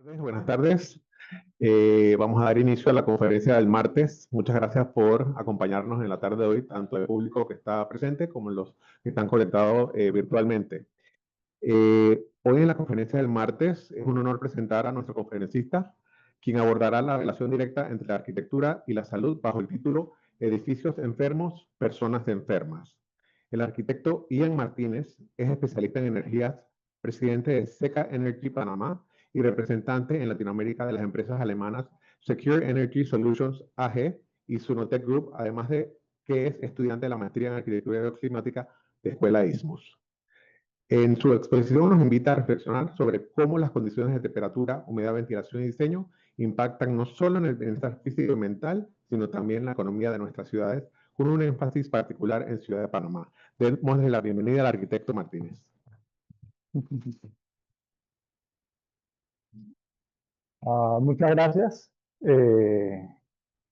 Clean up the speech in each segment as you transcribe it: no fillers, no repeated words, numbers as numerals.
Buenas tardes. Vamos a dar inicio a la conferencia del martes. Muchas gracias por acompañarnos en la tarde de hoy, tanto el público que está presente como los que están conectados virtualmente. Hoy en la conferencia del martes es un honor presentar a nuestro conferencista, quien abordará la relación directa entre la arquitectura y la salud bajo el título Edificios enfermos, personas enfermas. El arquitecto Ian Martínez es especialista en energías, presidente de SECA Energy Panamá y representante en Latinoamérica de las empresas alemanas Secure Energy Solutions AG y Sunotec Group, además de que es estudiante de la maestría en arquitectura climática de Escuela ISMUS. En su exposición nos invita a reflexionar sobre cómo las condiciones de temperatura, humedad, ventilación y diseño impactan no solo en el bienestar físico y mental, sino también en la economía de nuestras ciudades, con un énfasis particular en Ciudad de Panamá. Demos la bienvenida al arquitecto Martínez. Muchas gracias. Eh,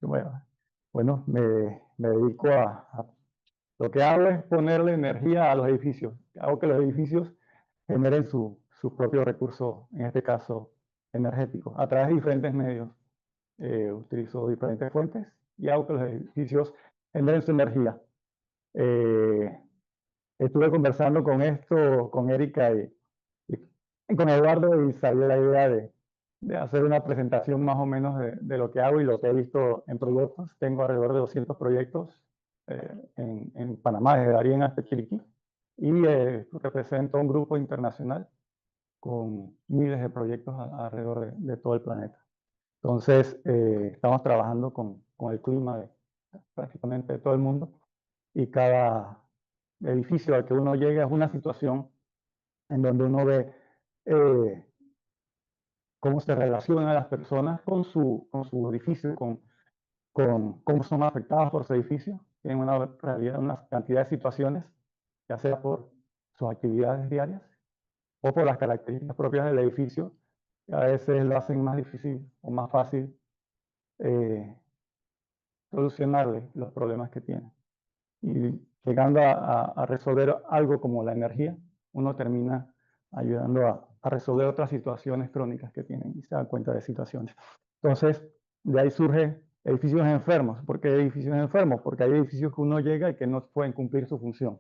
bueno, me dedico lo que hago es ponerle energía a los edificios. Hago que los edificios generen su propio recurso, en este caso energético, a través de diferentes medios. Utilizo diferentes fuentes y hago que los edificios generen su energía. Estuve conversando con Erika y con Eduardo y salió la idea de hacer una presentación más o menos de lo que hago y lo que he visto en proyectos. Tengo alrededor de 200 proyectos en Panamá, desde Darien hasta Chiriquí, y represento un grupo internacional con miles de proyectos alrededor de todo el planeta. Entonces, estamos trabajando con el clima de prácticamente de todo el mundo y cada edificio al que uno llega es una situación en donde uno ve cómo se relacionan las personas con su edificio, con cómo son afectadas por su edificio. Tienen una realidad, una cantidad de situaciones, ya sea por sus actividades diarias o por las características propias del edificio, que a veces lo hacen más difícil o más fácil eh, solucionarle los problemas que tienen. Y llegando a resolver algo como la energía, uno termina ayudando a resolver otras situaciones crónicas que tienen y se dan cuenta de situaciones. Entonces, de ahí surge edificios enfermos. ¿Por qué edificios enfermos? Porque hay edificios que uno llega y que no pueden cumplir su función.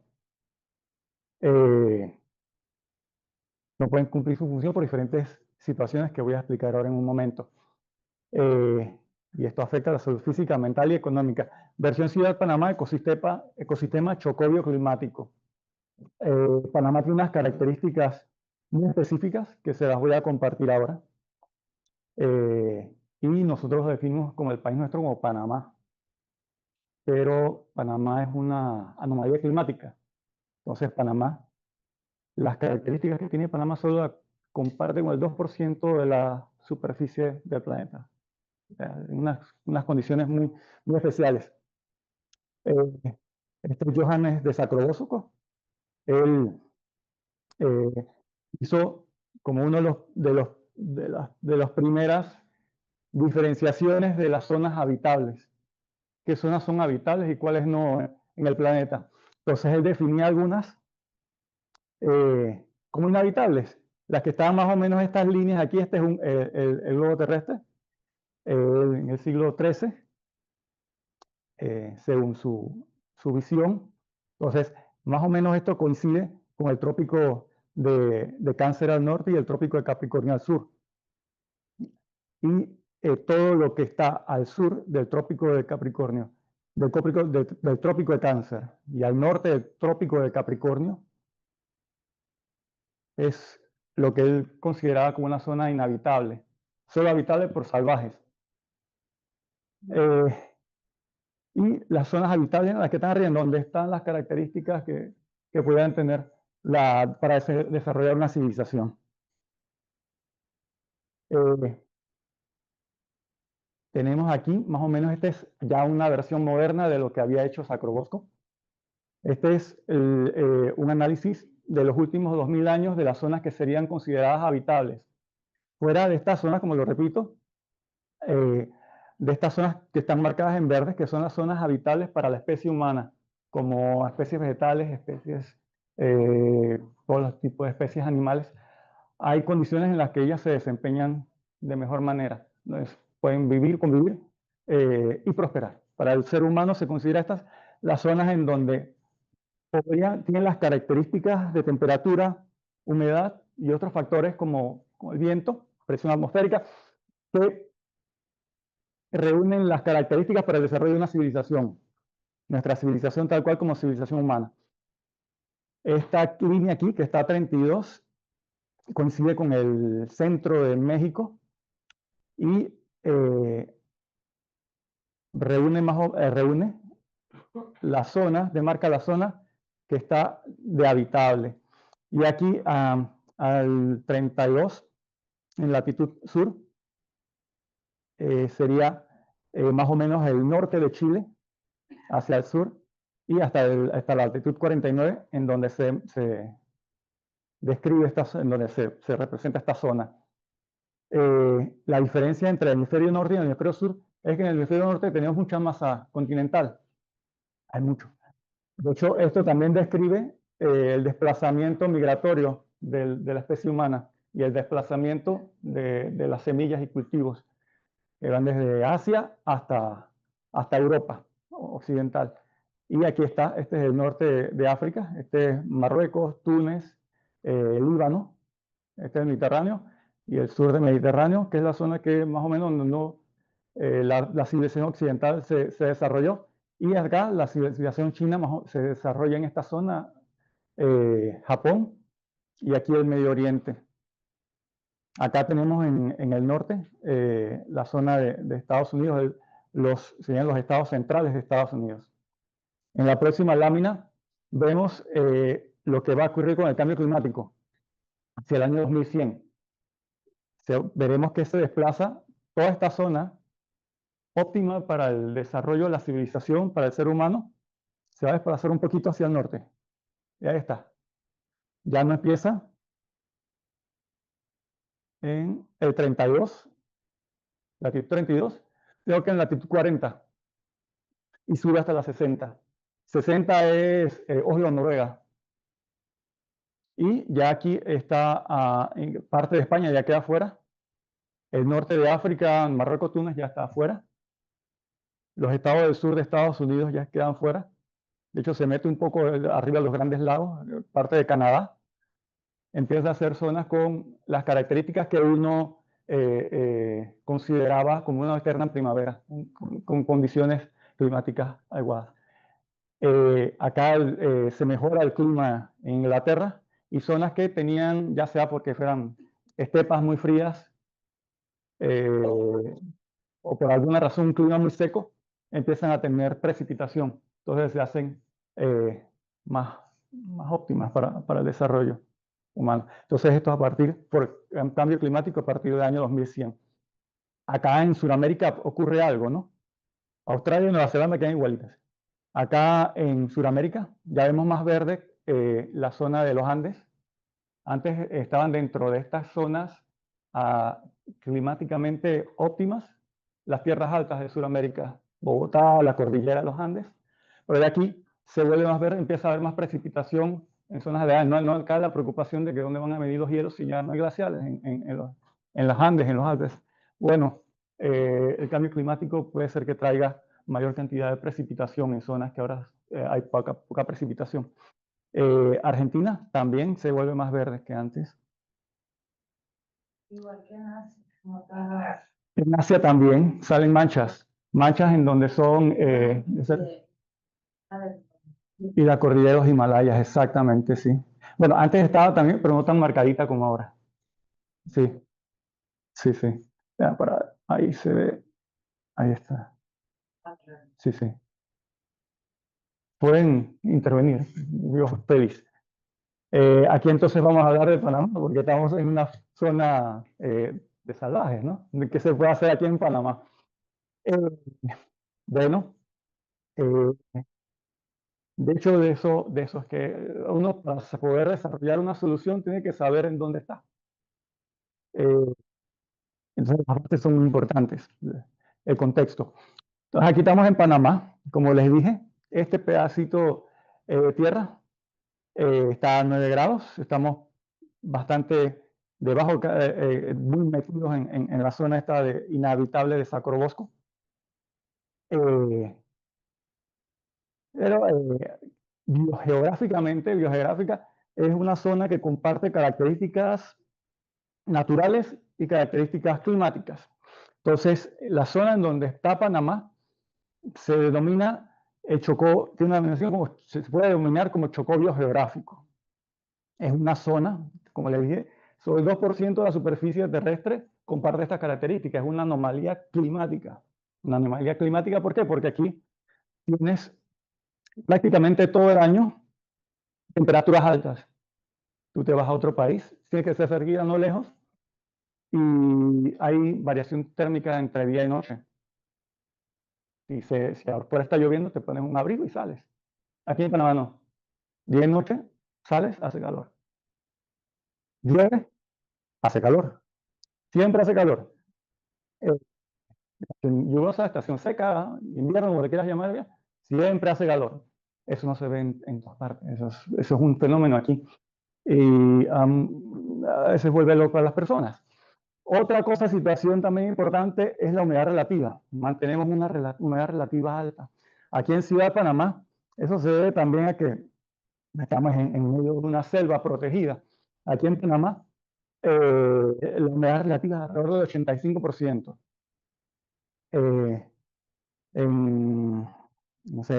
No pueden cumplir su función por diferentes situaciones que voy a explicar ahora en un momento. Y esto afecta a la salud física, mental y económica. Versión Ciudad Panamá, ecosistema chocobio climático. Panamá tiene unas características muy específicas que se las voy a compartir ahora. Y nosotros lo definimos como el país nuestro como Panamá. Pero Panamá es una anomalía climática. Entonces, Panamá, las características que tiene Panamá solo la comparte con el 2% de la superficie del planeta. O sea, unas condiciones muy especiales. Este Johannes de Sacrobósuco, él hizo como uno de las primeras diferenciaciones de las zonas habitables. ¿Qué zonas son habitables y cuáles no en el planeta? Entonces él definía algunas como inhabitables. Las que estaban más o menos estas líneas aquí, este es el globo terrestre, en el siglo XIII, según su visión. Entonces, más o menos esto coincide con el trópico de Cáncer al norte y el trópico de Capricornio al sur. Y todo lo que está al sur del trópico de Capricornio, del trópico de Cáncer y al norte del trópico de Capricornio, es lo que él consideraba como una zona inhabitable, solo habitable por salvajes. Y las zonas habitables, las que están arriba, donde están las características que puedan tener para desarrollar una civilización. Tenemos aquí, más o menos, esta es ya una versión moderna de lo que había hecho Sacrobosco. Este es un análisis de los últimos 2000 años de las zonas que serían consideradas habitables. Fuera de estas zonas, como lo repito, de estas zonas que están marcadas en verdes, que son las zonas habitables para la especie humana, como especies vegetales, todos los tipos de especies animales, hay condiciones en las que ellas se desempeñan de mejor manera. Entonces, pueden vivir, convivir y prosperar. Para el ser humano se considera estas las zonas en donde tienen las características de temperatura, humedad y otros factores como el viento, presión atmosférica, que reúnen las características para el desarrollo de una civilización, nuestra civilización tal cual como civilización humana. Esta línea aquí, que está a 32, coincide con el centro de México y reúne la zona, demarca la zona que está de habitable. Y aquí al 32, en latitud sur, sería más o menos el norte de Chile, hacia el sur, y hasta la altitud 49, en donde se describe en donde se representa esta zona. La diferencia entre el hemisferio norte y el hemisferio sur es que en el hemisferio norte tenemos mucha masa continental. Hay mucho. De hecho, esto también describe el desplazamiento migratorio de la especie humana y el desplazamiento de las semillas y cultivos que van desde Asia hasta Europa occidental. Y aquí está, este es el norte de África, este es Marruecos, Túnez, Líbano, este es el Mediterráneo, y el sur del Mediterráneo, que es la zona que más o menos la civilización occidental se desarrolló. Y acá la civilización china se desarrolla en esta zona, Japón, y aquí el Medio Oriente. Acá tenemos en el norte la zona de Estados Unidos, serían los estados centrales de Estados Unidos. En la próxima lámina vemos lo que va a ocurrir con el cambio climático hacia el año 2100. Veremos que se desplaza toda esta zona óptima para el desarrollo de la civilización, para el ser humano, se va a desplazar un poquito hacia el norte. Y ahí está. Ya no empieza en el 32, latitud 32, creo que en latitud 40, y sube hasta la 60. 60 es Oslo, Noruega. Y ya aquí está en parte de España, ya queda afuera. El norte de África, Marruecos, Túnez, ya está afuera. Los estados del sur de Estados Unidos ya quedan fuera. De hecho, se mete un poco arriba de los grandes lagos, parte de Canadá. Empieza a ser zonas con las características que uno consideraba como una eterna primavera, con condiciones climáticas adecuadas. Acá se mejora el clima en Inglaterra y zonas que tenían, ya sea porque fueran estepas muy frías o por alguna razón un clima muy seco, empiezan a tener precipitación. Entonces se hacen más óptimas para el desarrollo humano. Entonces esto por el cambio climático a partir del año 2100. Acá en Sudamérica ocurre algo, ¿no? Australia y Nueva Zelanda quedan igualitas. Acá en Sudamérica ya vemos más verde la zona de los Andes. Antes estaban dentro de estas zonas climáticamente óptimas las tierras altas de Sudamérica, Bogotá, la cordillera de los Andes. Pero de aquí se vuelve más verde, empieza a haber más precipitación en zonas de no acá la preocupación de que dónde van a venir los hielos si ya no hay glaciales en los Andes, en los Alpes. Bueno, el cambio climático puede ser que traiga mayor cantidad de precipitación en zonas que ahora hay poca precipitación. Argentina también se vuelve más verde que antes. Igual que en Asia. En Asia también salen manchas en donde son y la cordillera de los Himalayas, exactamente, sí. Bueno, antes estaba también, pero no tan marcadita como ahora. Sí, sí, sí. Ya, ahí se ve, ahí está. Sí, sí. Pueden intervenir, yo feliz. Aquí entonces vamos a hablar de Panamá, porque estamos en una zona de salvajes, ¿no? ¿Qué se puede hacer aquí en Panamá? Bueno, de hecho de eso es que uno para poder desarrollar una solución tiene que saber en dónde está. Entonces las partes son muy importantes, el contexto. Entonces aquí estamos en Panamá, como les dije, este pedacito de tierra está a 9 grados, estamos bastante muy metidos en la zona esta inhabitable de Sacrobosco. Pero biogeográfica, es una zona que comparte características naturales y características climáticas. Entonces, la zona en donde está Panamá se denomina el Chocó, tiene una denominación como, se puede denominar como Chocó biogeográfico. Es una zona, como le dije, sobre el 2% de la superficie terrestre comparte estas características. Es una anomalía climática. Una anomalía climática, ¿por qué? Porque aquí tienes prácticamente todo el año temperaturas altas. Tú te vas a otro país, tienes que ser cerquita, no lejos, y hay variación térmica entre día y noche. Si afuera está lloviendo, te pones un abrigo y sales. Aquí en Panamá no. Día y noche, sales, hace calor. Llueve, hace calor. Siempre hace calor. Lluviosa, estación seca, invierno, como le quieras llamar, siempre hace calor. Eso no se ve en todas partes. Eso es un fenómeno aquí. Y a veces vuelve loco a las personas. Otra cosa, situación también importante, es la humedad relativa. Mantenemos una humedad relativa alta. Aquí en Ciudad de Panamá, eso se debe también a que estamos en medio de una selva protegida. Aquí en Panamá, la humedad relativa es alrededor del 85%. No sé,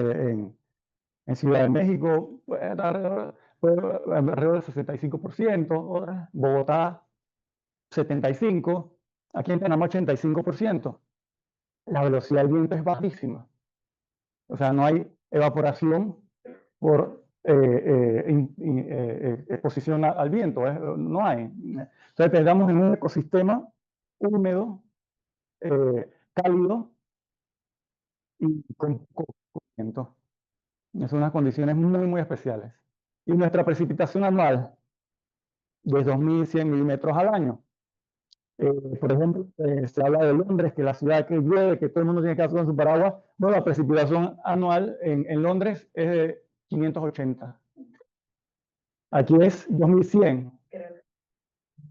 en Ciudad de México, alrededor del 65%, Bogotá, 75%, aquí en Panamá 85%. La velocidad del viento es bajísima. O sea, no hay evaporación por exposición al viento, no hay. Entonces, estamos en un ecosistema húmedo, cálido y con poco viento. Son unas condiciones muy, muy especiales. Y nuestra precipitación anual de 2.100 milímetros al año. Por ejemplo, se habla de Londres, que la ciudad que llueve, que todo el mundo tiene que hacer con su paraguas. Bueno, la precipitación anual en Londres es de 580. Aquí es 2.100.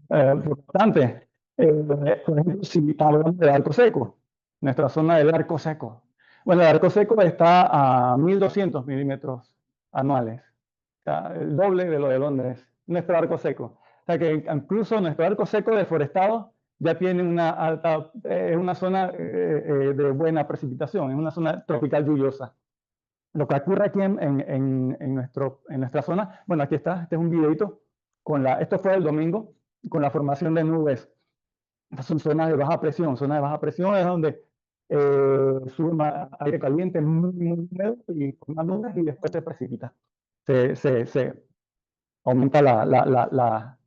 Bastante. Por ejemplo, si hablamos del Arco Seco, nuestra zona del Arco Seco. Bueno, el Arco Seco está a 1.200 milímetros anuales. O sea, el doble de lo de Londres, nuestro Arco Seco. O sea que incluso nuestro Arco Seco deforestado ya tiene una alta, es una zona de buena precipitación, es una zona tropical lluviosa. Lo que ocurre aquí en nuestra zona, bueno, aquí está, este es un videito, esto fue el domingo, con la formación de nubes. Estas son zonas de baja presión. Zonas de baja presión es donde sube aire caliente muy, muy húmedo y forma nubes y después se precipita. Se aumenta la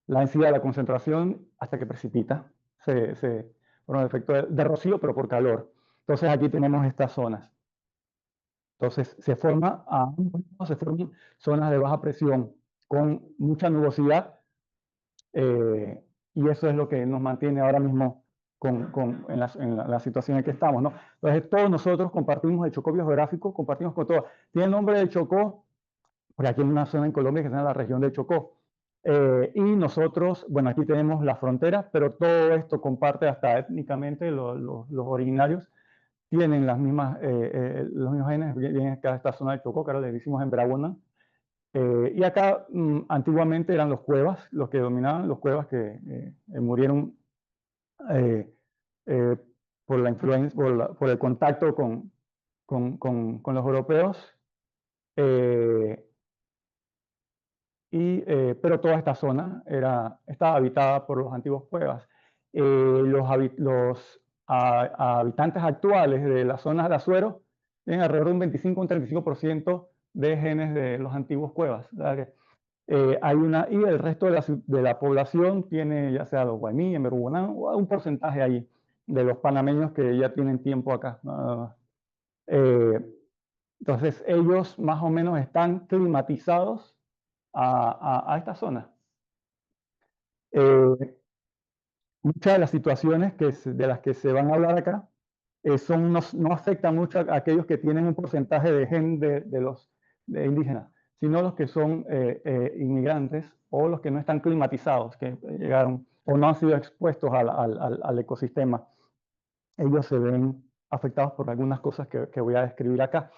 densidad de la concentración hasta que precipita. Por un efecto de rocío, pero por calor. Entonces aquí tenemos estas zonas. Entonces se forman zonas de baja presión con mucha nubosidad y eso es lo que nos mantiene ahora mismo en la situación en que estamos, ¿no? Entonces todos nosotros compartimos el Chocó biogeográfico, compartimos con todos. Tiene el nombre del Chocó, porque aquí hay una zona en Colombia que se llama la región del Chocó. Y nosotros, bueno, aquí tenemos la frontera, pero todo esto comparte hasta étnicamente los originarios tienen los mismos genes, vienen acá a esta zona de Chocó, que ahora le decimos en Braguana. Y acá antiguamente eran los cuevas, los que dominaban, los cuevas que murieron por la influencia, por el contacto con los europeos. Pero toda esta zona estaba habitada por los antiguos cuevas. Los habitantes actuales de las zonas de Azuero tienen alrededor de un 25 o un 35% de genes de los antiguos cuevas. Y el resto de la población tiene, ya sea los guayní, emberuguaná, o un porcentaje ahí de los panameños que ya tienen tiempo acá. Entonces ellos más o menos están climatizados a esta zona. Muchas de las situaciones de las que se van a hablar acá no afectan mucho a aquellos que tienen un porcentaje de gen de indígenas. sino los que son inmigrantes o los que no están climatizados, que llegaron o no han sido expuestos al ecosistema. Ellos se ven afectados por algunas cosas que voy a describir acá.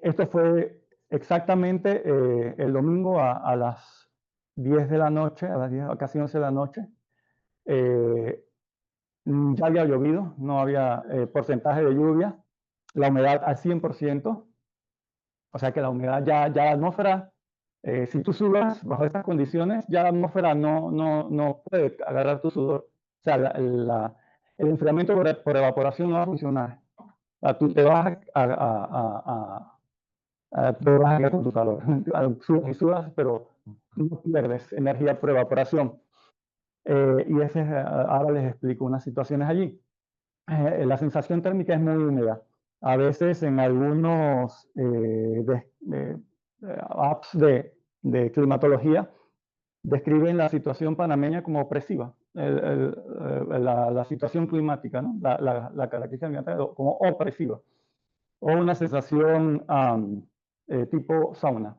Esto fue exactamente el domingo a las 10 de la noche, a las 10, casi 11 de la noche. Ya había llovido, no había porcentaje de lluvia, la humedad al 100%, o sea que la humedad ya la atmósfera, si tú sudas bajo estas condiciones, ya la atmósfera no puede agarrar tu sudor. O sea, el enfriamiento por evaporación no va a funcionar. O sea, tú te vas te vas a quedar con tu calor. Sudas y sudas, pero no pierdes energía por evaporación. Y ahora les explico unas situaciones allí. La sensación térmica es muy húmeda. A veces en algunos apps de climatología describen la situación panameña como opresiva, la situación climática, ¿no? La característica climática como opresiva, o una sensación tipo sauna.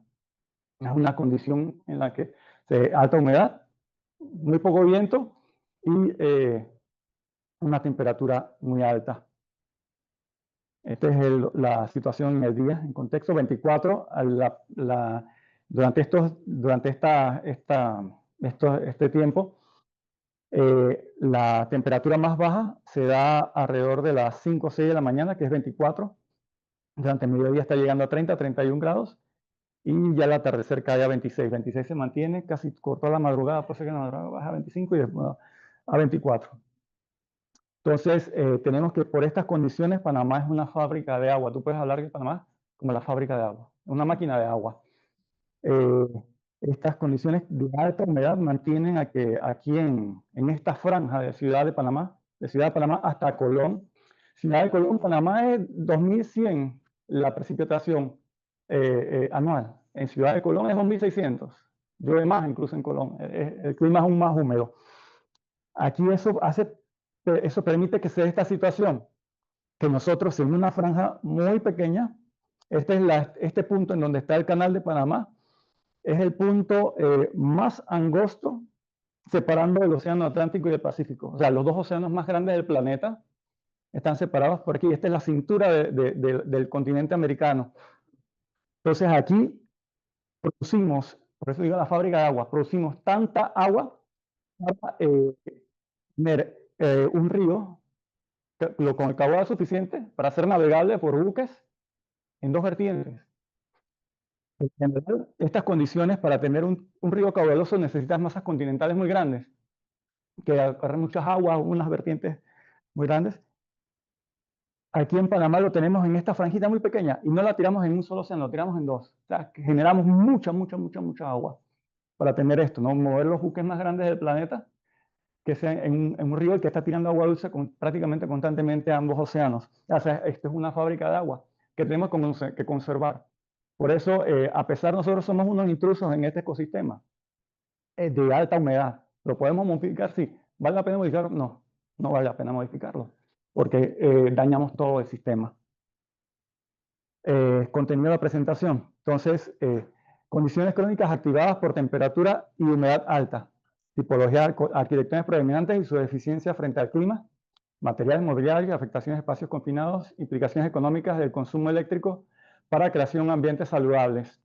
Es una condición en la que alta humedad, muy poco viento y una temperatura muy alta. Esta es la situación en el día, en contexto 24. Durante este tiempo, la temperatura más baja se da alrededor de las 5 o 6 de la mañana, que es 24. Durante el mediodía está llegando a 30, 31 grados. Y ya el atardecer cae a 26. 26 se mantiene, casi cortó la madrugada, puede ser que la madrugada baja a 25 y después a 24. Entonces, tenemos que por estas condiciones, Panamá es una fábrica de agua. Tú puedes hablar de Panamá como la fábrica de agua, una máquina de agua. Estas condiciones de alta humedad mantienen a que aquí en esta franja de Ciudad de Panamá hasta Colón. Ciudad de Colón, Panamá es 2100 la precipitación anual. En Ciudad de Colón es 2600. Llueve más incluso en Colón. El clima es aún más húmedo. Aquí eso permite que se dé esta situación, que nosotros en una franja muy pequeña, este punto en donde está el canal de Panamá, es el punto más angosto separando el océano Atlántico y el Pacífico. O sea, los dos océanos más grandes del planeta están separados por aquí. Esta es la cintura del continente americano. Entonces aquí producimos, por eso digo la fábrica de agua, producimos tanta agua para tener un río con el caudal suficiente para ser navegable por buques en dos vertientes. En verdad, estas condiciones para tener un río caudaloso necesitas masas continentales muy grandes, que agarran muchas aguas, unas vertientes muy grandes. Aquí en Panamá lo tenemos en esta franjita muy pequeña y no la tiramos en un solo océano, lo tiramos en dos. O sea, que generamos mucha agua para tener esto, ¿no? Mover los buques más grandes del planeta, que sea en un río que está tirando agua dulce prácticamente constantemente a ambos océanos. O sea, esto es una fábrica de agua que tenemos que conservar. Por eso, a pesar nosotros somos unos intrusos en este ecosistema de alta humedad, ¿lo podemos modificar? Sí. ¿Vale la pena modificarlo? No, no vale la pena modificarlo, porque dañamos todo el sistema. Contenido de la presentación. Entonces, condiciones crónicas activadas por temperatura y humedad alta, tipología arquitectónicas predominantes y su deficiencia frente al clima, materiales mobiliarios, afectaciones de espacios confinados, implicaciones económicas del consumo eléctrico para creación de ambientes saludables.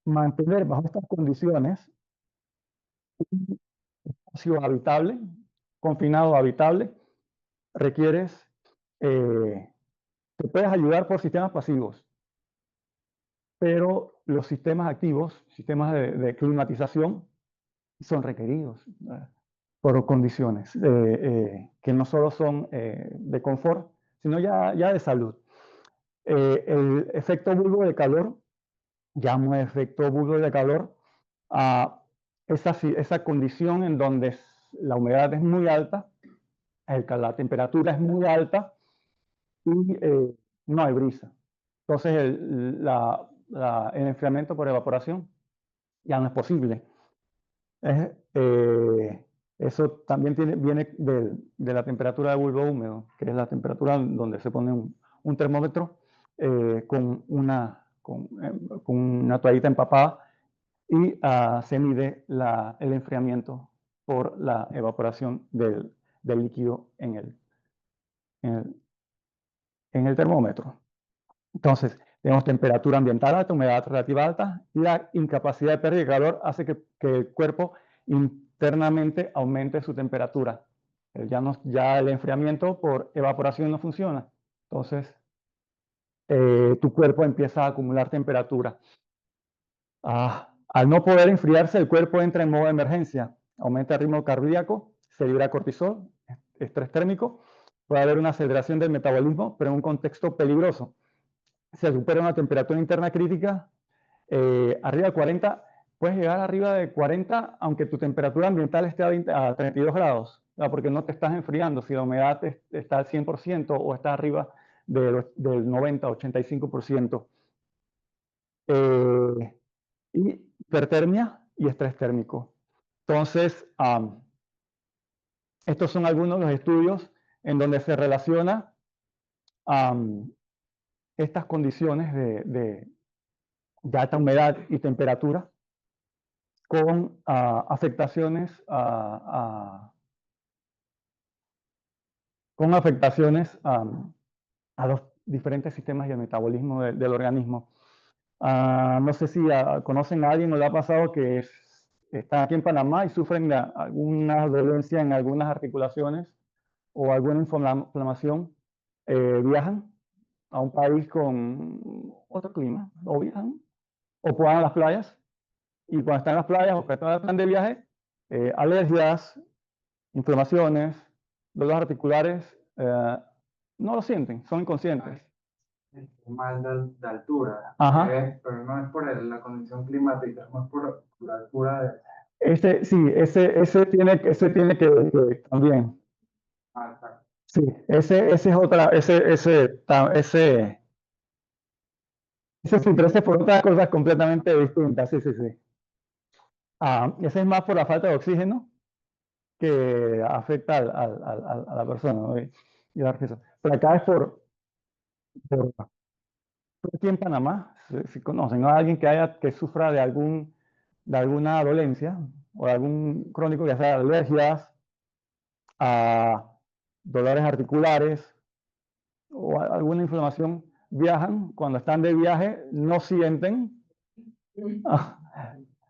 Mantener bajo estas condiciones un espacio habitable, confinado habitable, requieres, te puedes ayudar por sistemas pasivos, pero los sistemas activos, sistemas de climatización, son requeridos por condiciones que no solo son de confort, sino ya de salud. El efecto bulbo de calor, llamo efecto bulbo de calor a esa condición en donde la humedad es muy alta, la temperatura es muy alta y no hay brisa. Entonces el enfriamiento por evaporación ya no es posible. Eso también viene de la temperatura de bulbo húmedo, que es la temperatura donde se pone un termómetro con una toallita empapada y se mide el enfriamiento por la evaporación del líquido en el termómetro. Entonces, tenemos temperatura ambiental alta, humedad relativa alta, y la incapacidad de pérdida de calor hace que el cuerpo internamente aumente su temperatura. Ya el enfriamiento por evaporación no funciona. Entonces, tu cuerpo empieza a acumular temperatura. Al no poder enfriarse, el cuerpo entra en modo de emergencia. Aumenta el ritmo cardíaco, se libera cortisol, estrés térmico. Puede haber una aceleración del metabolismo, pero en un contexto peligroso. Se supera una temperatura interna crítica, arriba de 40, puedes llegar arriba de 40, aunque tu temperatura ambiental esté a 32 grados, ¿verdad? Porque no te estás enfriando. Si la humedad está al 100% o está arriba del 90, 85%. Hipertermia y estrés térmico. Entonces, estos son algunos de los estudios en donde se relaciona estas condiciones de alta humedad y temperatura con afectaciones a los diferentes sistemas y el metabolismo del organismo. No sé si conocen a alguien o le ha pasado que están aquí en Panamá y sufren alguna dolencia en algunas articulaciones o alguna inflamación, viajan a un país con otro clima, o viajan, o van a las playas, y cuando están en las playas o están en el plan de viaje, alergias, inflamaciones, dolores articulares, no lo sienten, son inconscientes. Mal de altura, Ajá. pero no es por la condición climática, es más por la altura de... Ese tiene que también. Exacto. Sí, ese es otra, ese se interesa por otras cosas completamente distintas, sí. Ese es más por la falta de oxígeno que afecta a la persona, ¿no? Y la riqueza. Pero acá es por aquí en Panamá, si conocen a alguien que sufra de alguna dolencia o de algún crónico, ya sea alergias, dolores articulares o alguna inflamación, viajan, cuando están de viaje no sienten,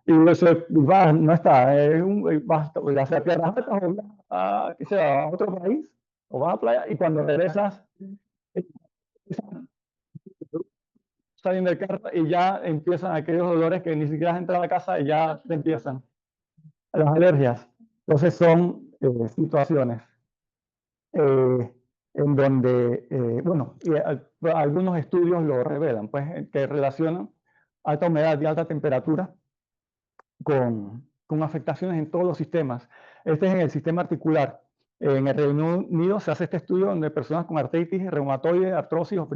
y eso no está, ya sea tierras altas o que sea a otro país, o vas a playa, y cuando regresas, salen del carro y ya empiezan aquellos dolores que ni siquiera has entrado a la casa y ya te empiezan las alergias. Entonces son situaciones en donde, bueno, algunos estudios lo revelan, pues que relacionan alta humedad y alta temperatura con afectaciones en todos los sistemas. Este es en el sistema articular. En el Reino Unido se hace este estudio donde personas con artritis, reumatoide, artrosis o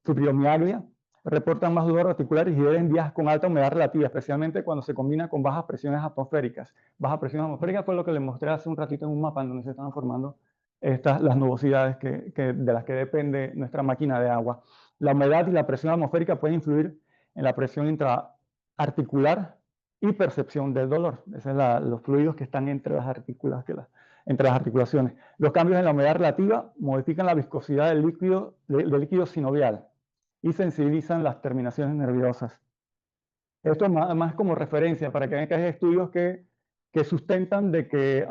fibromialgia reportan más dolor articular y en días con alta humedad relativa, especialmente cuando se combina con bajas presiones atmosféricas. Baja presión atmosférica fue lo que les mostré hace un ratito en un mapa en donde se estaban formando las nubosidades de las que depende nuestra máquina de agua. La humedad y la presión atmosférica pueden influir en la presión intraarticular y percepción del dolor. Esos son los fluidos que están entre las articulaciones. Los cambios en la humedad relativa modifican la viscosidad del líquido sinovial y sensibilizan las terminaciones nerviosas. Esto es más como referencia para que vean que hay estudios que sustentan de que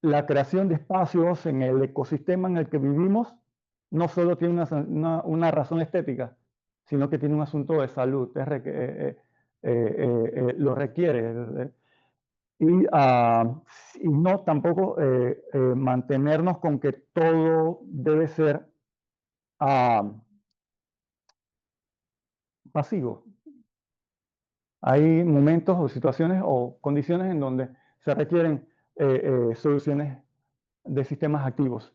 la creación de espacios en el ecosistema en el que vivimos no solo tiene una razón estética, sino que tiene un asunto de salud. Lo requiere. Y no tampoco mantenernos con que todo debe ser pasivo. Hay momentos o situaciones o condiciones en donde se requieren soluciones de sistemas activos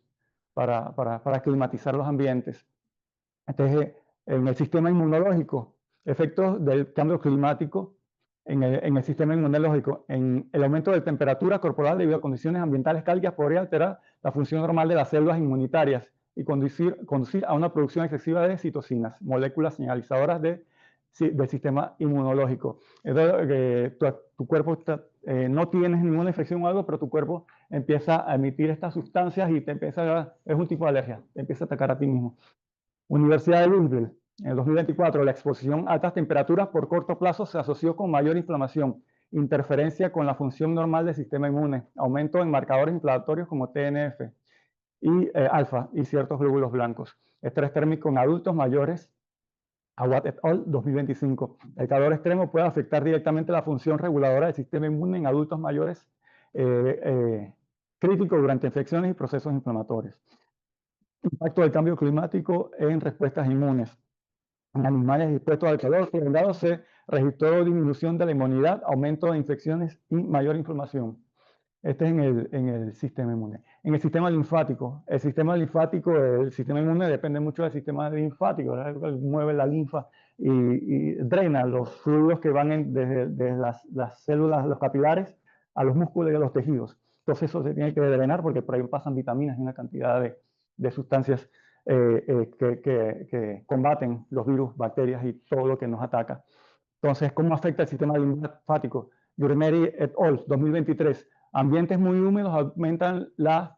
para climatizar los ambientes. Entonces, en el sistema inmunológico, efectos del cambio climático en el sistema inmunológico. En el aumento de temperatura corporal debido a condiciones ambientales cálidas podría alterar la función normal de las células inmunitarias y conducir a una producción excesiva de citocinas, moléculas señalizadoras del sistema inmunológico. Entonces, tu cuerpo no tienes ninguna infección o algo, pero tu cuerpo empieza a emitir estas sustancias y es un tipo de alergia, te empieza a atacar a ti mismo. Universidad de Louisville, en el 2024, la exposición a altas temperaturas por corto plazo se asoció con mayor inflamación, interferencia con la función normal del sistema inmune, aumento en marcadores inflamatorios como TNF y alfa y ciertos glóbulos blancos. Estrés térmico en adultos mayores, Awad et al. 2025. El calor extremo puede afectar directamente la función reguladora del sistema inmune en adultos mayores, crítico durante infecciones y procesos inflamatorios. Impacto del cambio climático en respuestas inmunes. En animales expuestos al calor prolongado se registró disminución de la inmunidad, aumento de infecciones y mayor inflamación. Este es en el sistema inmune. En el sistema linfático, el sistema inmune depende mucho del sistema linfático, ¿verdad? Mueve la linfa y drena los fluidos que van desde las células, los capilares, a los músculos y a los tejidos. Entonces eso se tiene que drenar porque por ahí pasan vitaminas y una cantidad de sustancias que combaten los virus, bacterias y todo lo que nos ataca. Entonces, ¿cómo afecta el sistema linfático? Yurmeri et al. 2023. Ambientes muy húmedos aumentan la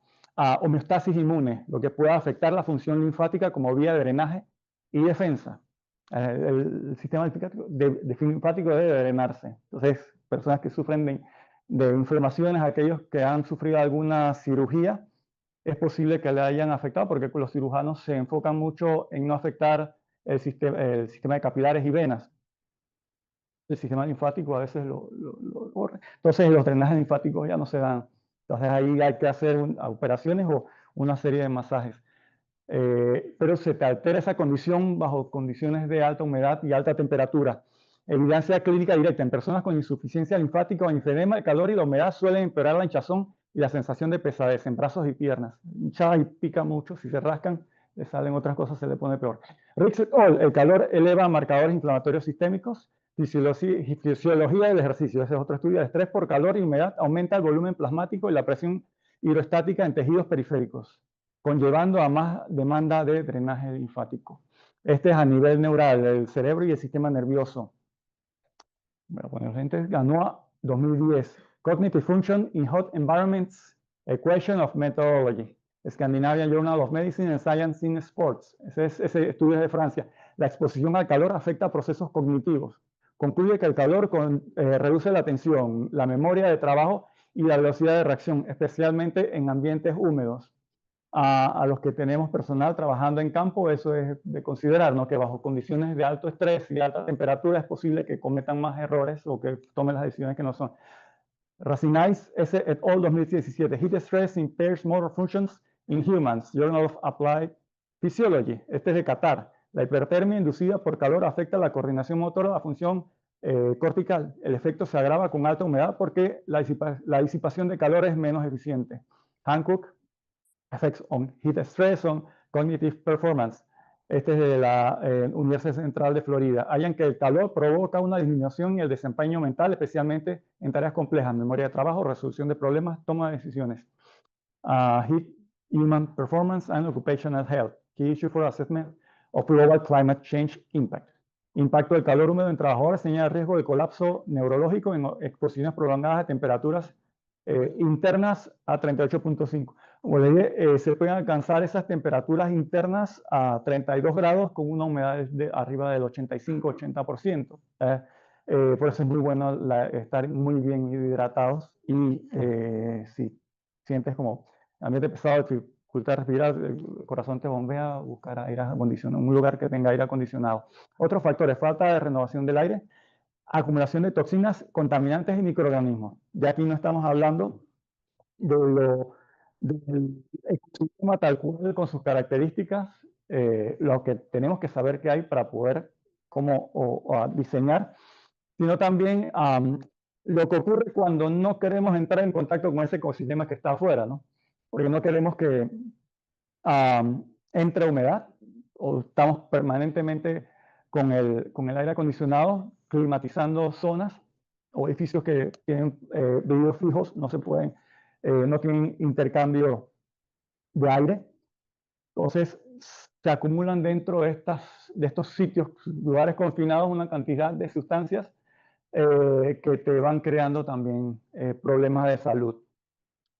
homeostasis inmune, lo que puede afectar la función linfática como vía de drenaje y defensa. El sistema linfático debe drenarse. Entonces, personas que sufren de inflamaciones, aquellos que han sufrido alguna cirugía, es posible que le hayan afectado porque los cirujanos se enfocan mucho en no afectar el sistema de capilares y venas. El sistema linfático a veces lo corre. Entonces los drenajes linfáticos ya no se dan. Entonces ahí hay que hacer operaciones o una serie de masajes. Pero se te altera esa condición bajo condiciones de alta humedad y alta temperatura. Evidencia clínica directa. En personas con insuficiencia linfática o enfedema, el calor y la humedad suelen empeorar la hinchazón y la sensación de pesadez en brazos y piernas. Hinchada y pica mucho. Si se rascan, le salen otras cosas, se le pone peor. Rix et al. El calor eleva marcadores inflamatorios sistémicos. Fisiología del ejercicio. Ese es otro estudio. El estrés por calor y humedad aumenta el volumen plasmático y la presión hidrostática en tejidos periféricos, conllevando a más demanda de drenaje linfático. Este es a nivel neural, del cerebro y el sistema nervioso. Bueno, pues gente ganó 2010. Cognitive Function in Hot Environments, Equation of Methodology. Scandinavian Journal of Medicine and Science in Sports. Ese estudio es de Francia. La exposición al calor afecta procesos cognitivos. Concluye que el calor reduce la atención, la memoria de trabajo y la velocidad de reacción, especialmente en ambientes húmedos. A los que tenemos personal trabajando en campo, eso es de considerar, ¿no? Que bajo condiciones de alto estrés y alta temperatura es posible que cometan más errores o que tomen las decisiones que no son. Racinais et al. 2017. Heat stress impairs motor functions in humans. Journal of Applied Physiology. Este es de Qatar. La hipertermia inducida por calor afecta la coordinación motora, la función cortical. El efecto se agrava con alta humedad porque la disipación de calor es menos eficiente. Hancock, Effects on Heat Stress on Cognitive Performance. Este es de la Universidad Central de Florida. Hallan que el calor provoca una disminución en el desempeño mental, especialmente en tareas complejas, memoria de trabajo, resolución de problemas, toma de decisiones. Heat, Human Performance and Occupational Health. Key Issue for Assessment of Global Climate Change Impact. Impacto del calor húmedo en trabajadores señala riesgo de colapso neurológico en exposiciones prolongadas de temperaturas internas a 38.5. Como le dije, se pueden alcanzar esas temperaturas internas a 32 grados con una humedad de arriba del 85-80%. Por eso es muy bueno estar muy bien hidratados y si sientes como ambiente pesado, dificultad de respirar, el corazón te bombea, buscar aire acondicionado, un lugar que tenga aire acondicionado. Otros factores, falta de renovación del aire, acumulación de toxinas, contaminantes y microorganismos. Ya aquí no estamos hablando del ecosistema tal cual con sus características, lo que tenemos que saber que hay para poder diseñar, sino también lo que ocurre cuando no queremos entrar en contacto con ese ecosistema que está afuera, ¿no? Porque no queremos que entre humedad o estamos permanentemente con el aire acondicionado climatizando zonas o edificios que tienen vidrios fijos no se pueden, no tienen intercambio de aire. Entonces, se acumulan dentro de estos sitios, lugares confinados, una cantidad de sustancias que te van creando también problemas de salud.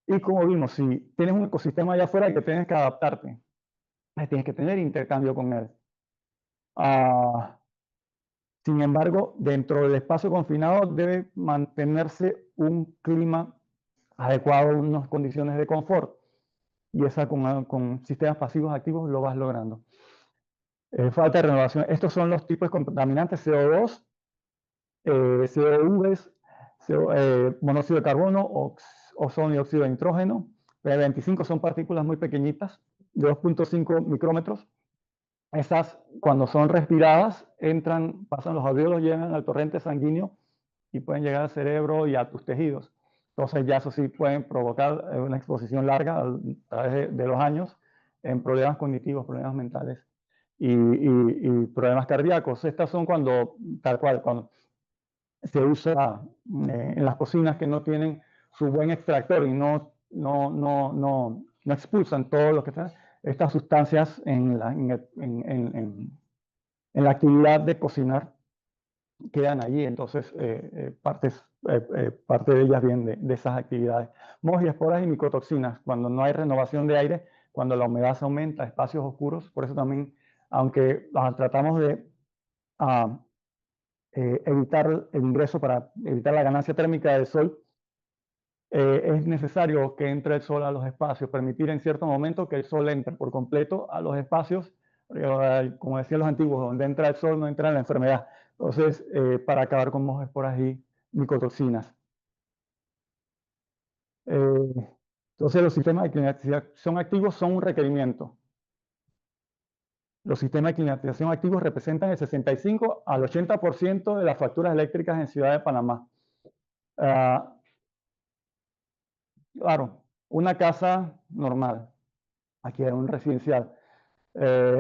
Y como vimos, si tienes un ecosistema allá afuera que tienes que adaptarte, tienes que tener intercambio con él. Sin embargo, dentro del espacio confinado debe mantenerse un clima adecuado, unas condiciones de confort. Y esa con sistemas pasivos activos lo vas logrando. Falta de renovación. Estos son los tipos de contaminantes: CO2, CO2, monóxido de carbono, ozono y óxido de nitrógeno. P25 son partículas muy pequeñitas, de 2.5 micrómetros. Esas, cuando son respiradas, entran, pasan los alvéolos, llegan al torrente sanguíneo y pueden llegar al cerebro y a tus tejidos. Entonces ya eso sí pueden provocar una exposición larga a través de los años en problemas cognitivos, problemas mentales y problemas cardíacos. Estas son cuando, tal cual, cuando se usa en las cocinas que no tienen su buen extractor y no expulsan todo lo que está, estas sustancias en la actividad de cocinar quedan allí. Entonces, parte de ellas vienen de esas actividades. Mohos y esporas y micotoxinas, cuando no hay renovación de aire, cuando la humedad se aumenta, espacios oscuros. Por eso también, aunque tratamos de evitar el ingreso para evitar la ganancia térmica del sol, es necesario que entre el sol a los espacios, permitir en cierto momento que el sol entre por completo a los espacios, como decían los antiguos, donde entra el sol no entra la enfermedad. Entonces, para acabar con mohos, esporas y micotoxinas. Entonces, los sistemas de climatización activos son un requerimiento. Los sistemas de climatización activos representan el 65 al 80% de las facturas eléctricas en Ciudad de Panamá. Claro, una casa normal, aquí hay un residencial,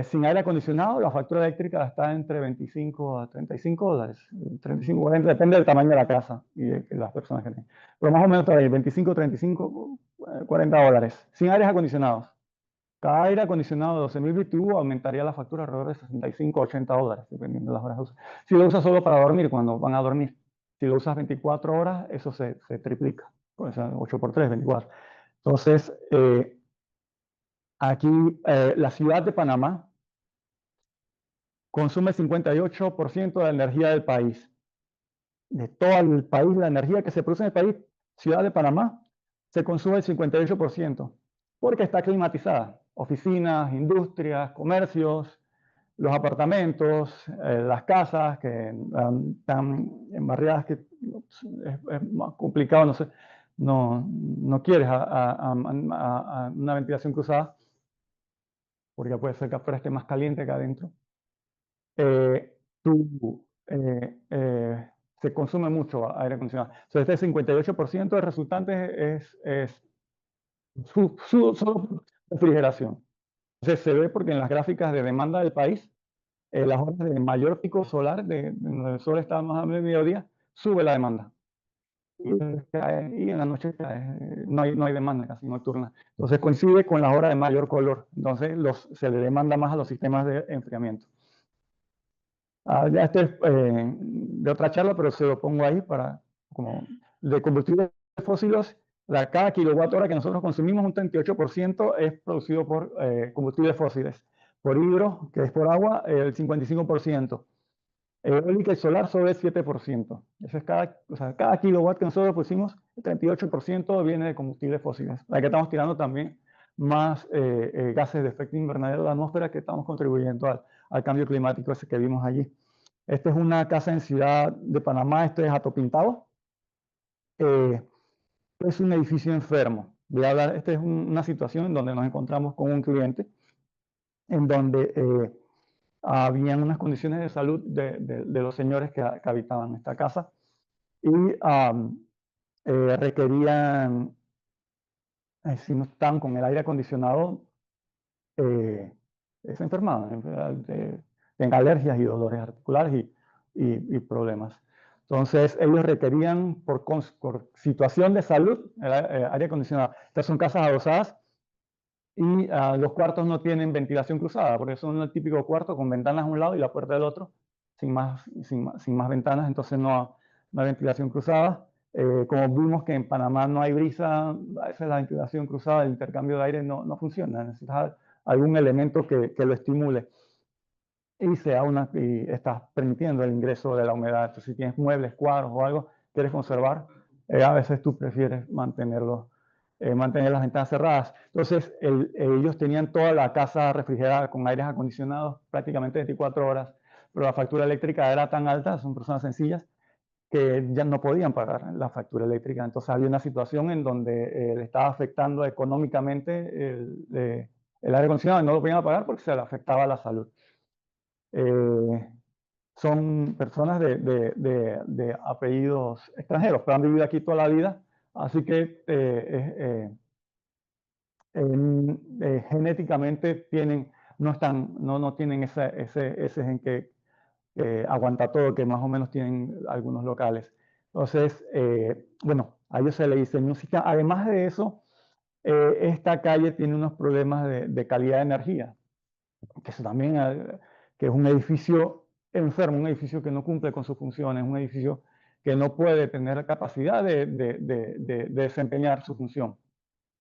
sin aire acondicionado, la factura eléctrica está entre 25 a 35 dólares, 35, 40, depende del tamaño de la casa y de las personas que tienen. Pero más o menos está ahí, 25, 35, 40 dólares, sin aires acondicionados. Cada aire acondicionado de 12.000 BTU aumentaría la factura alrededor de 65 a 80 dólares, dependiendo de las horas de uso. Si lo usas solo para dormir, cuando van a dormir. Si lo usas 24 horas, eso se triplica. Pues 8 por 3, 24. Entonces, aquí la ciudad de Panamá consume el 58% de la energía del país. De todo el país, la energía que se produce en el país, ciudad de Panamá, se consume el 58%, porque está climatizada. Oficinas, industrias, comercios, los apartamentos, las casas que están en barriadas que es más complicado, no sé, no quieres a una ventilación cruzada, porque puede ser que afuera esté más caliente que adentro. Se consume mucho aire acondicionado. Entonces, este 58% de resultante es solo refrigeración. Entonces, se ve porque en las gráficas de demanda del país, las horas de mayor pico solar, donde el sol está más a mediodía, sube la demanda. Y en la noche no hay demanda casi nocturna. Entonces coincide con las horas de mayor color. Entonces se le demanda más a los sistemas de enfriamiento. Ya esto es de otra charla, pero se lo pongo ahí para, como de combustibles fósiles, cada kilowatt hora que nosotros consumimos, un 38% es producido por combustibles fósiles. Por hidro, que es por agua, el 55%. Eólica y solar sobre el 7%. Eso es cada kilowatt que nosotros pusimos, el 38% viene de combustibles fósiles. La que estamos tirando también más gases de efecto invernadero de la atmósfera que estamos contribuyendo al cambio climático ese que vimos allí. Esta es una casa en Ciudad de Panamá, esto es Hato Pintado. Es un edificio enfermo. Voy a hablar, esta es una situación en donde nos encontramos con un cliente, en donde habían unas condiciones de salud de los señores que habitaban esta casa y requerían, si no estaban con el aire acondicionado, se enfermaban, en alergias y dolores articulares y problemas. Entonces, ellos requerían, por situación de salud, aire acondicionado. Estas son casas adosadas y los cuartos no tienen ventilación cruzada, porque son el típico cuarto con ventanas a un lado y la puerta del otro, sin más ventanas, entonces no hay ventilación cruzada. Como vimos que en Panamá no hay brisa, a veces la ventilación cruzada, el intercambio de aire no funciona, necesitas algún elemento que lo estimule. Y estás permitiendo el ingreso de la humedad. Entonces, si tienes muebles, cuadros o algo, quieres conservar, a veces tú prefieres mantener las ventanas cerradas. Entonces, ellos tenían toda la casa refrigerada con aires acondicionados prácticamente 24 horas, pero la factura eléctrica era tan alta, son personas sencillas, que ya no podían pagar la factura eléctrica. Entonces, había una situación en donde le estaba afectando económicamente el aire acondicionado y no lo podían pagar porque se le afectaba la salud. Son personas de apellidos extranjeros, pero han vivido aquí toda la vida, así que genéticamente no tienen ese gen que aguanta todo, que más o menos tienen algunos locales. Entonces, bueno, a ellos se le diseñó un sistema. Además de eso, esta calle tiene unos problemas de calidad de energía, que eso también, que es un edificio enfermo, un edificio que no cumple con sus funciones, un edificio que no puede tener la capacidad de desempeñar su función,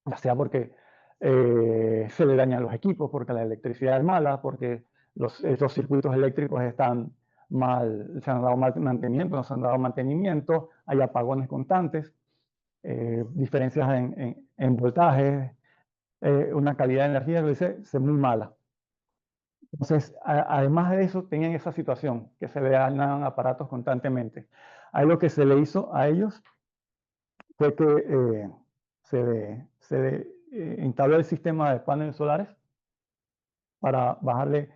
ya sea porque se le dañan los equipos, porque la electricidad es mala, porque esos circuitos eléctricos están mal, se han dado mal mantenimiento, no se han dado mantenimiento, hay apagones constantes, diferencias en voltaje, una calidad de energía que es muy mala. Entonces, además de eso, tenían esa situación, que se le dañaban aparatos constantemente. Ahí lo que se le hizo a ellos fue que se le instaló el sistema de paneles solares para bajarle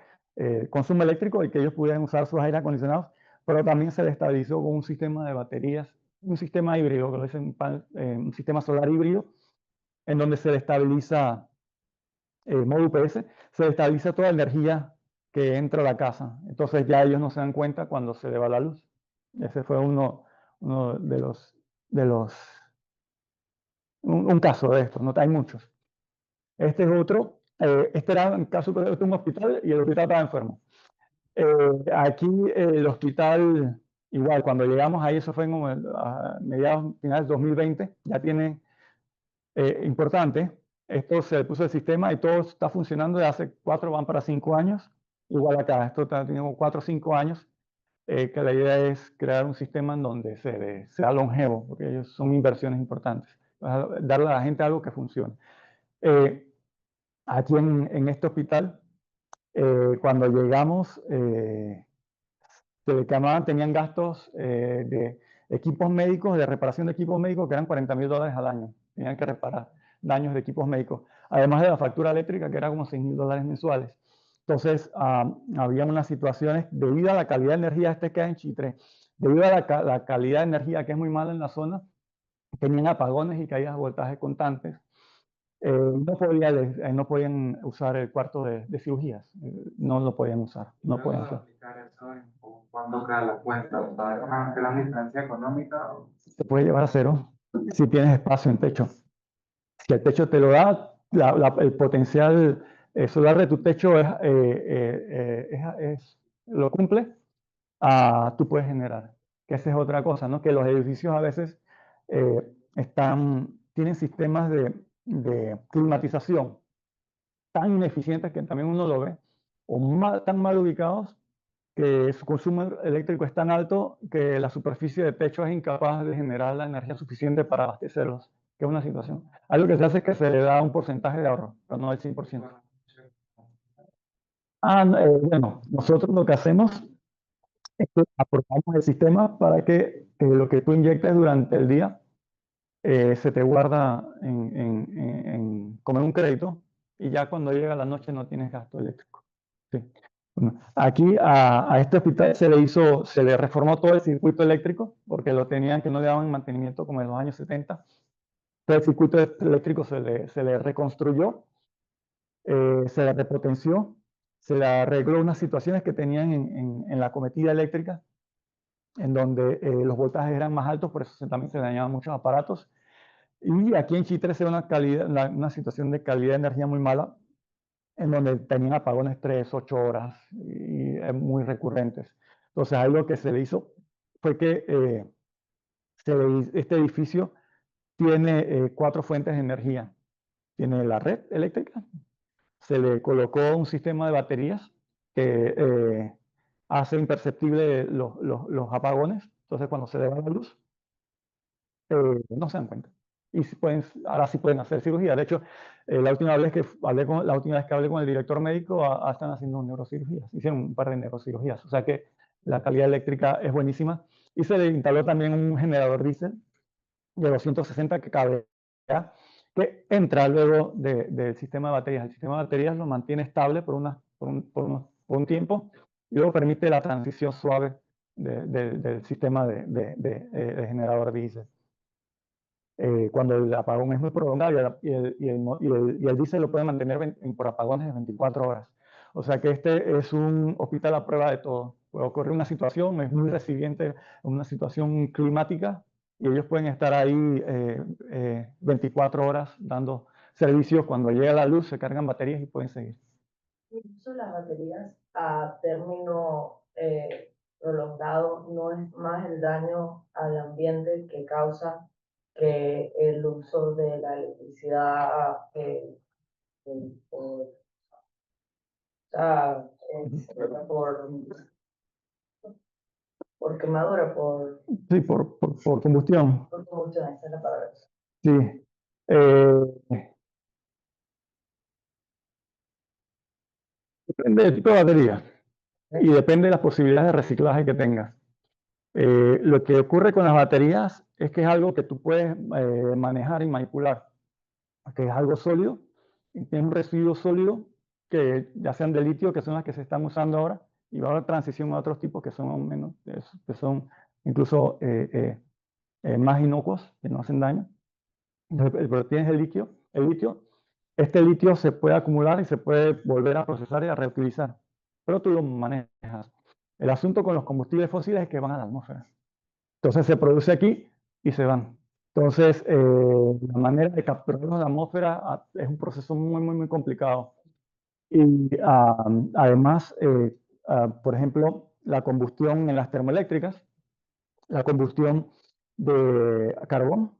consumo eléctrico y que ellos pudieran usar sus aires acondicionados, pero también se le estabilizó con un sistema de baterías, un sistema híbrido, que lo dicen, un sistema solar híbrido, en donde se le estabiliza modo UPS, se estabiliza toda la energía que entra a la casa. Entonces ya ellos no se dan cuenta cuando se le va la luz. Ese fue uno de los un caso de esto, no hay muchos. Este es otro, este era en caso de un hospital y el hospital estaba enfermo. Aquí el hospital, igual, cuando llegamos ahí, eso fue a mediados, finales de 2020, ya tiene importante. Esto se puso el sistema y todo está funcionando de hace 4, van para 5 años. Igual acá, esto está teniendo 4 o 5 años, que la idea es crear un sistema en donde sea longevo, porque ellos son inversiones importantes. Darle a la gente algo que funcione. Aquí en este hospital, cuando llegamos, tenían gastos de equipos médicos, de reparación de equipos médicos, que eran $40,000 al año. Tenían que reparar daños de equipos médicos. Además de la factura eléctrica, que era como $6,000 mensuales. Entonces, había unas situaciones, debido a la calidad de energía, este queda en Chitré, debido a la calidad de energía que es muy mala en la zona, tenían apagones y caídas de voltaje constantes. No podían usar el cuarto de cirugías, no lo podían usar, no podían usar. ¿Cuándo queda la cuenta? ¿Ante la diferencia económica? Se puede llevar a cero si tienes espacio en techo. Si el techo te lo da, el potencial solar de tu techo lo cumple, tú puedes generar. Que esa es otra cosa, ¿no? Que los edificios a veces tienen sistemas de climatización tan ineficientes que también uno lo ve, o tan mal ubicados que su consumo eléctrico es tan alto que la superficie de techo es incapaz de generar la energía suficiente para abastecerlos, que es una situación. Algo que se hace es que se le da un porcentaje de ahorro, pero no el 100%. Bueno, nosotros lo que hacemos es que aportamos el sistema para que lo que tú inyectes durante el día se te guarda como en un crédito y ya cuando llega la noche no tienes gasto eléctrico. Sí. Bueno, aquí a este hospital se le reformó todo el circuito eléctrico porque lo tenían que no le daban mantenimiento como en los años 70. Todo el circuito eléctrico se le reconstruyó, se le repotenció, se le arregló unas situaciones que tenían en la cometida eléctrica en donde los voltajes eran más altos, por eso también se dañaban muchos aparatos. Y aquí en Chitre se ve una situación de calidad de energía muy mala, en donde tenían apagones 3, 8 horas y muy recurrentes. Entonces, ahí lo que se le hizo fue que este edificio tiene 4 fuentes de energía. Tiene la red eléctrica, se le colocó un sistema de baterías que hace imperceptible los apagones. Entonces, cuando se le va la luz, no se dan cuenta. Y ahora sí pueden hacer cirugía. De hecho, la última vez que hablé con el director médico, están haciendo neurocirugías. Hicieron un par de neurocirugías. O sea que la calidad eléctrica es buenísima. Y se le instaló también un generador diésel de 260 kVA que entra luego del sistema de baterías. El sistema de baterías lo mantiene estable por un tiempo y luego permite la transición suave del sistema de generador diésel. Cuando el apagón es muy prolongado y el diésel lo puede mantener por apagones de 24 horas. O sea que este es un hospital a prueba de todo. Puede ocurrir una situación, es muy resiliente, una situación climática, y ellos pueden estar ahí 24 horas dando servicios. Cuando llega la luz, se cargan baterías y pueden seguir. Incluso las baterías a término prolongado no es más el daño al ambiente que causa que el uso de la electricidad por, por quemadura, Sí, por combustión. por combustión, esa es la palabra. Sí. Depende del tipo de batería y depende de las posibilidades de reciclaje que tengas. Lo que ocurre con las baterías es que es algo que tú puedes manejar y manipular, que es algo sólido, y tiene un residuo sólido que ya sean de litio, que son las que se están usando ahora, y va a haber transición a otros tipos que son menos, que son incluso más inocuos, que no hacen daño. Entonces, pero tienes el litio. Este litio se puede acumular y se puede volver a procesar y a reutilizar, pero tú lo manejas. El asunto con los combustibles fósiles es que van a la atmósfera. Entonces se produce aquí y se van. Entonces, la manera de capturarlos en la atmósfera es un proceso muy complicado. Y además, por ejemplo, la combustión en las termoeléctricas, la combustión de carbón,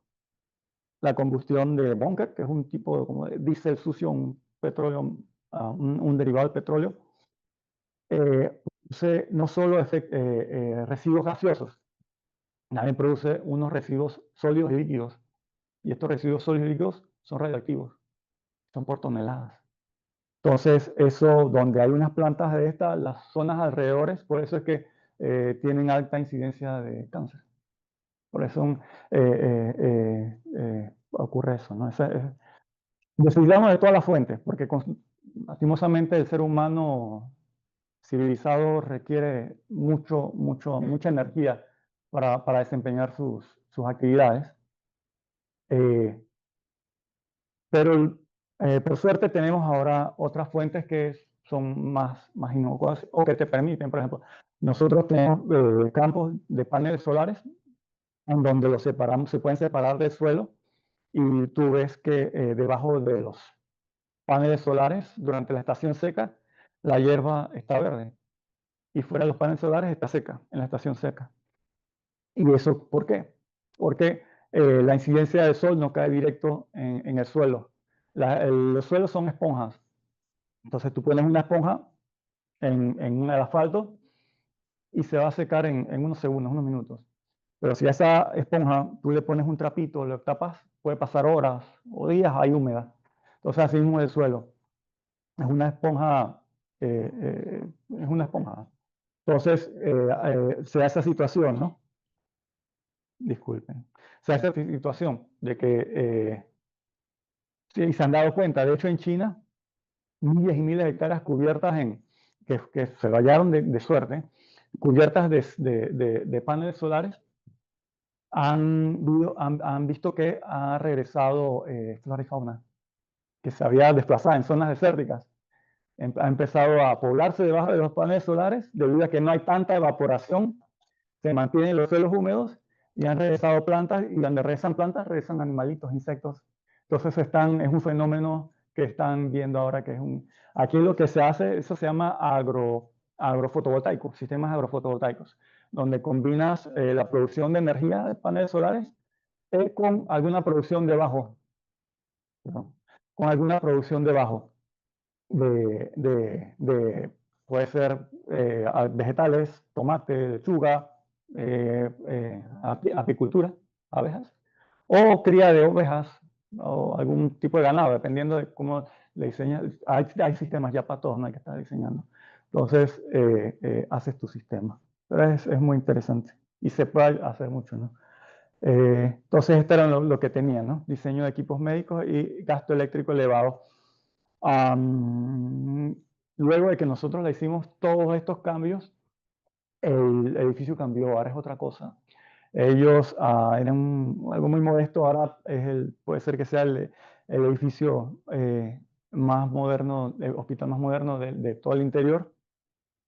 la combustión de bunker, que es un tipo como de diésel sucio, un petróleo, un derivado del petróleo, produce no solo residuos gaseosos, también produce unos residuos sólidos y líquidos. Y estos residuos sólidos y líquidos son radioactivos, son por toneladas. Entonces, eso, donde hay unas plantas de estas, las zonas alrededores, por eso es que tienen alta incidencia de cáncer. Por eso ocurre eso, ¿no? Necesitamos de todas las fuentes, porque lastimosamente el ser humano civilizado requiere mucha energía para desempeñar sus actividades. Pero por suerte tenemos ahora otras fuentes que son más inocuas o que te permiten, por ejemplo, nosotros tenemos campos de paneles solares en donde los separamos, se pueden separar del suelo, y tú ves que debajo de los paneles solares durante la estación seca la hierba está verde y fuera de los paneles solares está seca en la estación seca. ¿Y eso por qué? Porque la incidencia del sol no cae directo en el suelo. Los suelos son esponjas. Entonces tú pones una esponja en un asfalto y se va a secar en unos segundos, unos minutos. Pero si a esa esponja tú le pones un trapito, lo tapas, puede pasar horas o días ahí húmeda. Entonces así mismo el suelo. Es una esponja. Es una esponja. Entonces se da esa situación, ¿no? Disculpen. Se da esa situación de que sí, se han dado cuenta. De hecho, en China, miles y miles de hectáreas cubiertas que se vallaron de suerte, cubiertas de paneles solares, han visto que ha regresado flora y fauna, que se había desplazado en zonas desérticas. Ha empezado a poblarse debajo de los paneles solares debido a que no hay tanta evaporación se mantienen los suelos húmedos y han regresado plantas, y donde regresan plantas, regresan animalitos, insectos. Entonces es un fenómeno que están viendo ahora, aquí lo que se hace, eso se llama agrofotovoltaico, sistemas agrofotovoltaicos, donde combinas la producción de energía de paneles solares con alguna producción debajo, ¿no? Con alguna producción debajo puede ser vegetales, tomate, lechuga, apicultura, abejas, o cría de ovejas o algún tipo de ganado, dependiendo de cómo le diseñas. Hay sistemas ya para todos, no hay que estar diseñando. Entonces, haces tu sistema. Pero es muy interesante y se puede hacer mucho, ¿no? Entonces, esto era lo que tenía, ¿no? Diseño de equipos médicos y gasto eléctrico elevado. Luego de que nosotros le hicimos todos estos cambios, el edificio cambió, ahora es otra cosa. Ellos eran algo muy modesto, ahora puede ser que sea el edificio más moderno, el hospital más moderno de todo el interior.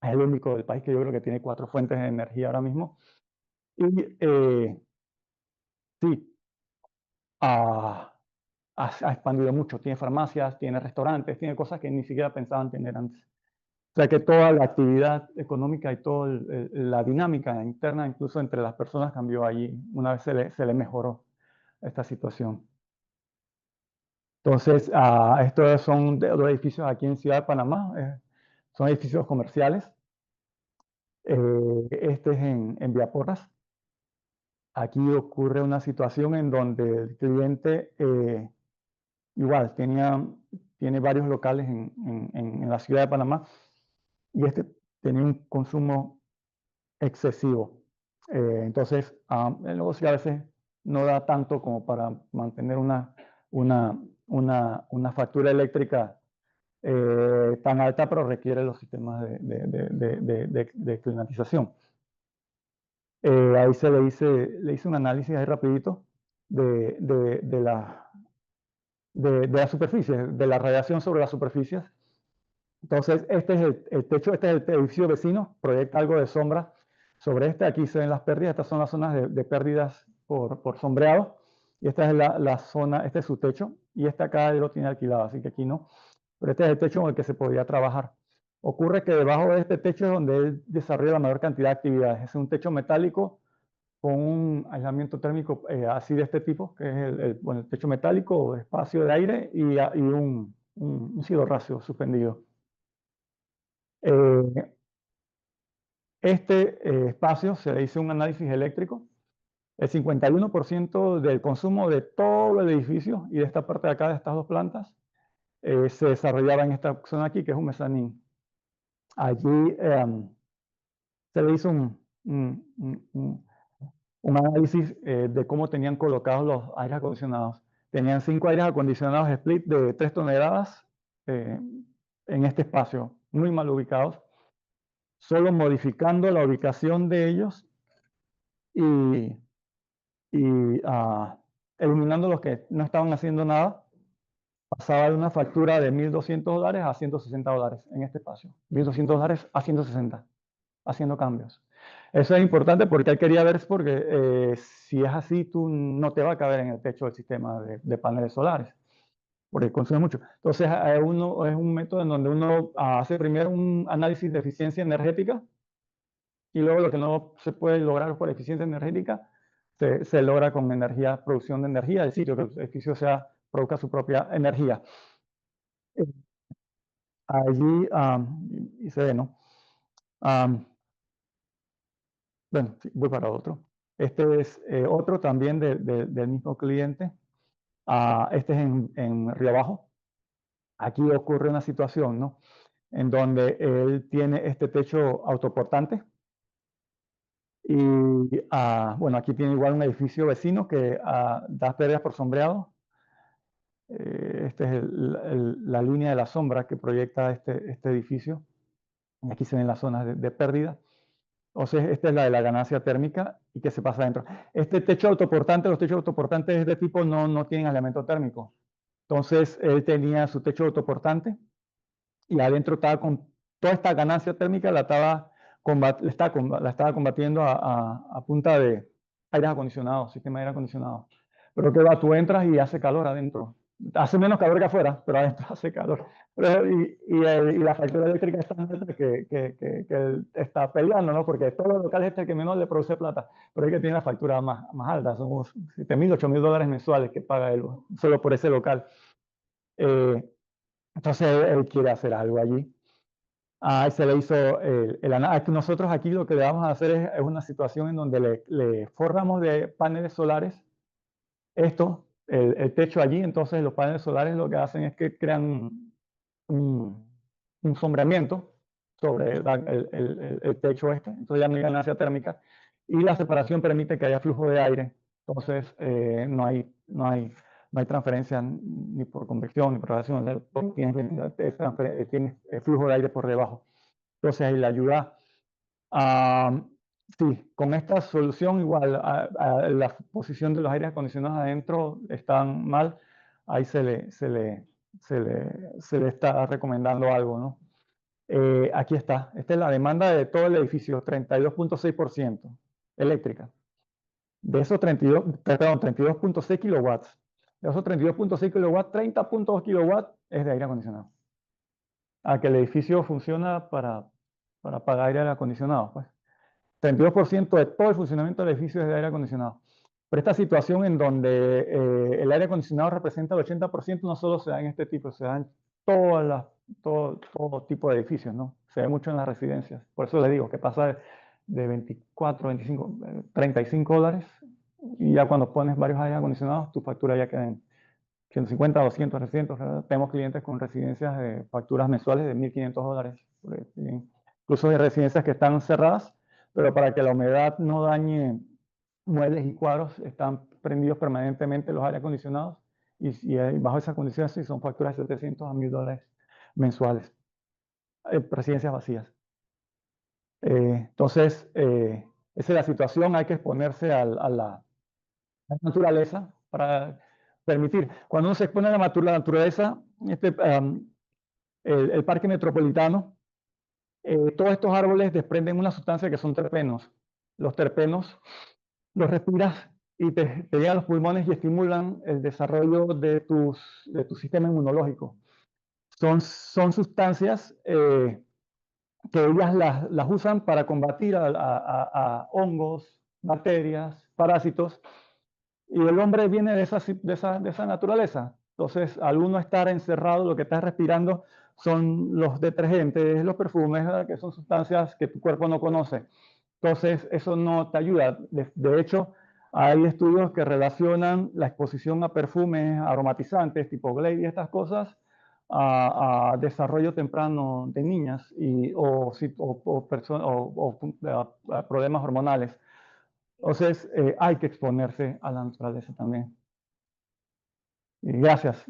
Es el único del país que yo creo que tiene 4 fuentes de energía ahora mismo. Y sí, ha expandido mucho. Tiene farmacias, tiene restaurantes, tiene cosas que ni siquiera pensaban tener antes. O sea que toda la actividad económica y toda la dinámica interna, incluso entre las personas, cambió allí una vez se le mejoró esta situación. Entonces, estos son los edificios aquí en Ciudad de Panamá, son edificios comerciales. Este es en Vía Porras. Aquí ocurre una situación en donde el cliente igual tiene varios locales en la Ciudad de Panamá y este tenía un consumo excesivo. Entonces, el negocio a veces no da tanto como para mantener una factura eléctrica tan alta, pero requiere los sistemas de climatización. Ahí le hice un análisis ahí rapidito de la superficie, de la radiación sobre las superficies. Entonces, este es el techo, este es el edificio vecino, proyecta algo de sombra sobre este. Aquí se ven las pérdidas, estas son las zonas de pérdidas por sombreado. Y esta es la zona, este es su techo, y este acá él lo tiene alquilado, así que aquí no. Pero este es el techo con el que se podía trabajar. Ocurre que debajo de este techo es donde él desarrolla la mayor cantidad de actividades. Es un techo metálico con un aislamiento térmico así de este tipo, que es el techo metálico, espacio de aire y un cielo raso suspendido. Este espacio se le hizo un análisis eléctrico. El 51% del consumo de todo el edificio y de esta parte de acá, de estas 2 plantas, se desarrollaba en esta zona aquí, que es un mezanín. Allí se le hizo un análisis de cómo tenían colocados los aires acondicionados. Tenían 5 aires acondicionados split de 3 toneladas en este espacio, muy mal ubicados, solo modificando la ubicación de ellos y eliminando los que no estaban haciendo nada, pasaba de una factura de $1.200 a $160 en este espacio. $1.200 a 160, haciendo cambios. Eso es importante porque él quería ver, porque si es así, tú no te va a caber en el techo del sistema de paneles solares, porque consume mucho. Entonces, es un método en donde uno hace primero un análisis de eficiencia energética y luego lo que no se puede lograr por eficiencia energética se logra con producción de energía, es decir, que el edificio produzca su propia energía. Allí, y se ve, ¿no? Bueno, sí, voy para otro. Este es otro también del mismo cliente. Este es en Río Abajo. Aquí ocurre una situación, ¿no? En donde él tiene este techo autoportante. Y bueno, aquí tiene igual un edificio vecino que da pérdidas por sombreado. Esta es la línea de la sombra que proyecta este edificio. Y aquí se ven las zonas de pérdida. Entonces, esta es la de la ganancia térmica y que se pasa adentro. Este techo autoportante, los techos autoportantes de este tipo no tienen aislamiento térmico. Entonces, él tenía su techo autoportante y adentro estaba con toda esta ganancia térmica, la estaba la estaba combatiendo a punta de aires acondicionados, sistema de aire acondicionado. Pero que va, tú entras y hace calor adentro. Hace menos calor que afuera, pero adentro hace calor. Y la factura eléctrica es tan alta que él está peleando, ¿no? Porque todos los locales este que menos le produce plata, pero es que tiene la factura más alta, son unos $7,000, $8,000 mensuales que paga él solo por ese local. Entonces él quiere hacer algo allí. Se le hizo nosotros aquí lo que le vamos a hacer es una situación en donde le forramos de paneles solares el techo allí. Entonces los paneles solares lo que hacen es que crean un sombreamiento sobre el techo entonces ya no hay ganancia térmica y la separación permite que haya flujo de aire. Entonces no hay transferencia ni por convección ni por radiación, tienes flujo de aire por debajo. Entonces ahí la ayuda. Sí, con esta solución igual la posición de los aires acondicionados adentro están mal. Ahí se le está recomendando algo, ¿no? Aquí está. Esta es la demanda de todo el edificio, 32.6% eléctrica. De esos 32.6 kilowatts. De esos 32.6 kilowatts, 30.2 kilowatts es de aire acondicionado. Que el edificio funciona para pagar aire acondicionado, pues. 32% de todo el funcionamiento del edificio es de aire acondicionado. Pero esta situación en donde el aire acondicionado representa el 80% no solo se da en este tipo, se da en todo tipo de edificios, ¿no? Se ve mucho en las residencias. Por eso les digo que pasa de 24, 25, $35 y ya cuando pones varios aires acondicionados, tu factura ya queda en 150, 200, 300. Tenemos clientes con residencias de facturas mensuales de $1,500. Incluso hay residencias que están cerradas, pero para que la humedad no dañe muebles y cuadros, están prendidos permanentemente los aire acondicionados y bajo esas condiciones sí son facturas de $700 a $1,000 mensuales. Residencias vacías. Entonces, esa es la situación. Hay que exponerse a la naturaleza para permitir. Cuando uno se expone a la naturaleza, el parque metropolitano, todos estos árboles desprenden una sustancia que son terpenos. Los terpenos los respiras y te llegan a los pulmones y estimulan el desarrollo de tu sistema inmunológico. Son sustancias que ellas las usan para combatir a hongos, bacterias, parásitos. Y el hombre viene de esa naturaleza. Entonces, al uno estar encerrado, lo que estás respirando son los detergentes, los perfumes, ¿verdad? Que son sustancias que tu cuerpo no conoce. Entonces, eso no te ayuda. De hecho, hay estudios que relacionan la exposición a perfumes aromatizantes tipo Glade y estas cosas a desarrollo temprano de niñas o problemas hormonales. Entonces, hay que exponerse a la naturaleza también. Y gracias.